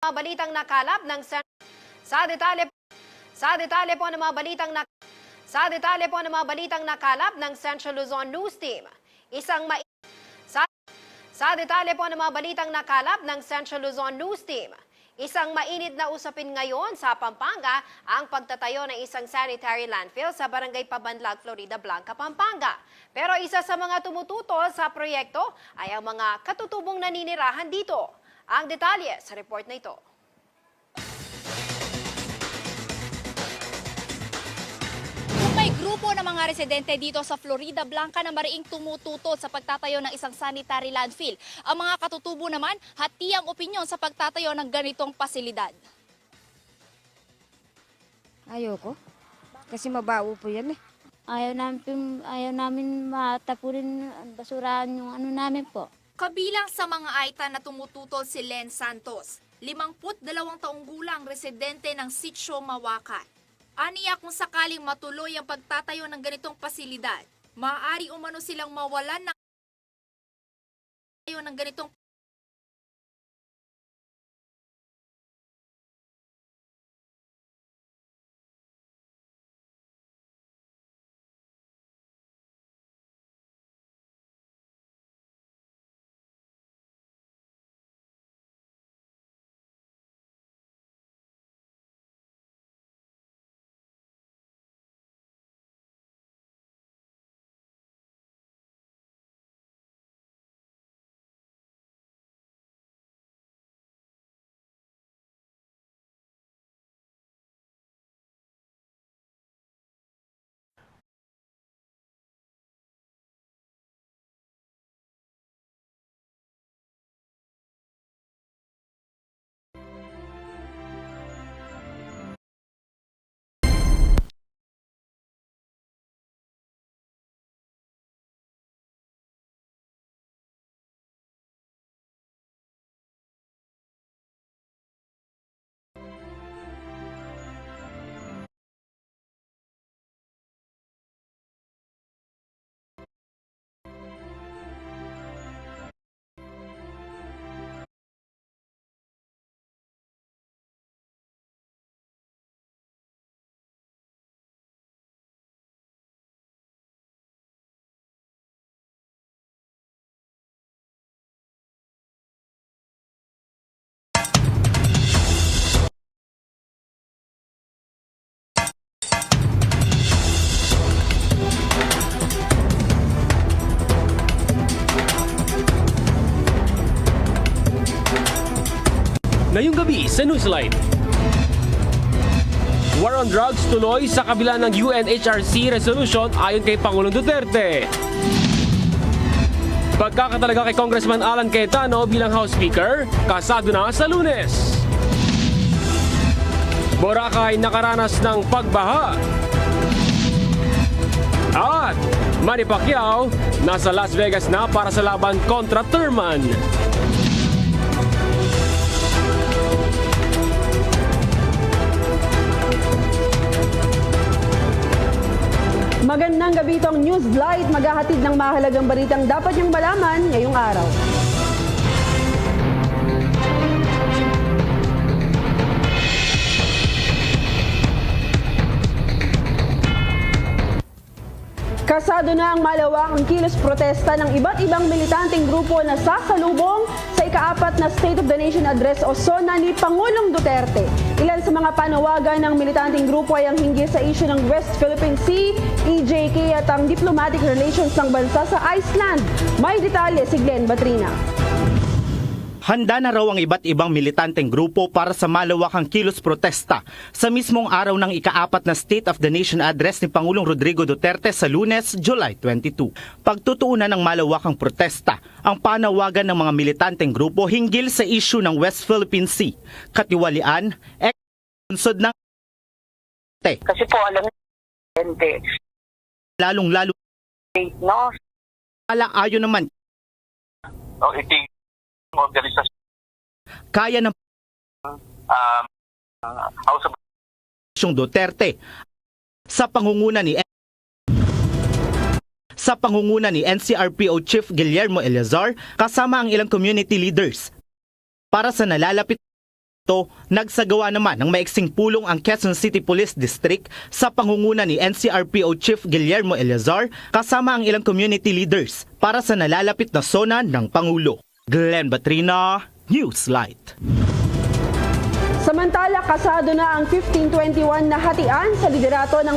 Mga balitang nakalap ng sa detalye po ng mga balitang nakalap ng Central Luzon News Team. Sa detalye po ng mga balitang nakalap ng Central Luzon News Team. Isang mainit na usapin ngayon sa Pampanga ang pagtatayo ng isang sanitary landfill sa Barangay Pabanlag, Florida Blanca, Pampanga. Pero isa sa mga tumututol sa proyekto ay ang mga katutubong naninirahan dito. Ang detalye sa report na ito. May grupo ng mga residente dito sa Florida Blanca na mariing tumututol sa pagtatayo ng isang sanitary landfill. Ang mga katutubo naman, hati ang opinyon sa pagtatayo ng ganitong pasilidad. Ayoko. Kasi mabaho po yan eh. Ayaw namin matapurin basurahan yung ano namin po. Kabilang sa mga aita na tumututol si Len Santos, 52 taong gulang residente ng Sitio Mawakan. Aniya kung sakaling matuloy ang pagtatayo ng ganitong pasilidad, maaari umano silang mawalan ng ganitong Ngayong gabi sa Newsline. War on drugs tuloy sa kabila ng UNHRC resolution ayon kay Pangulong Duterte. Pagkakatalaga kay Congressman Alan Cayetano bilang House Speaker, kasado na sa Lunes. Boracay nakaranas ng pagbaha. At Manny Pacquiao nasa Las Vegas na para sa laban kontra Thurman. Magandang gabi, itong Newslight maghahatid ng mahalagang balitang dapat niyong malaman ngayong araw. Kasado na ang malawakang kilos protesta ng iba't ibang militanteng grupo na sasalubong sa ika-4 na State of the Nation Address o SONA ni Pangulong Duterte. Ilan sa mga panawagan ng militanteng grupo ay ang hinggil sa issue ng West Philippine Sea, EJK at ang diplomatic relations ng bansa sa Iceland. May detalye si Glenn Batrina. Handa na raw ang iba't ibang militanteng grupo para sa malawakang kilos protesta sa mismong araw ng ika-4 na State of the Nation Address ni Pangulong Rodrigo Duterte sa Lunes, July 22. Pagtutuunan ng malawakang protesta ang panawagan ng mga militanteng grupo hinggil sa issue ng West Philippine Sea, katiwalian, sunsod ng kasi po alam niyo, lalong-lalo no? ayon naman Iti organisasyon kaya ng House of Duterte sa pangunguna ni NCRPO Chief Guillermo Eleazar kasama ang ilang community leaders para sa nalalapit Nagsagawa naman ng maiksing pulong ang Quezon City Police District sa pangunguna ni NCRPO Chief Guillermo Eleazar kasama ang ilang community leaders para sa nalalapit na SONA ng Pangulo. Glenn Batrina, Newslight. Samantala, kasado na ang 1521 na hatian sa liderato ng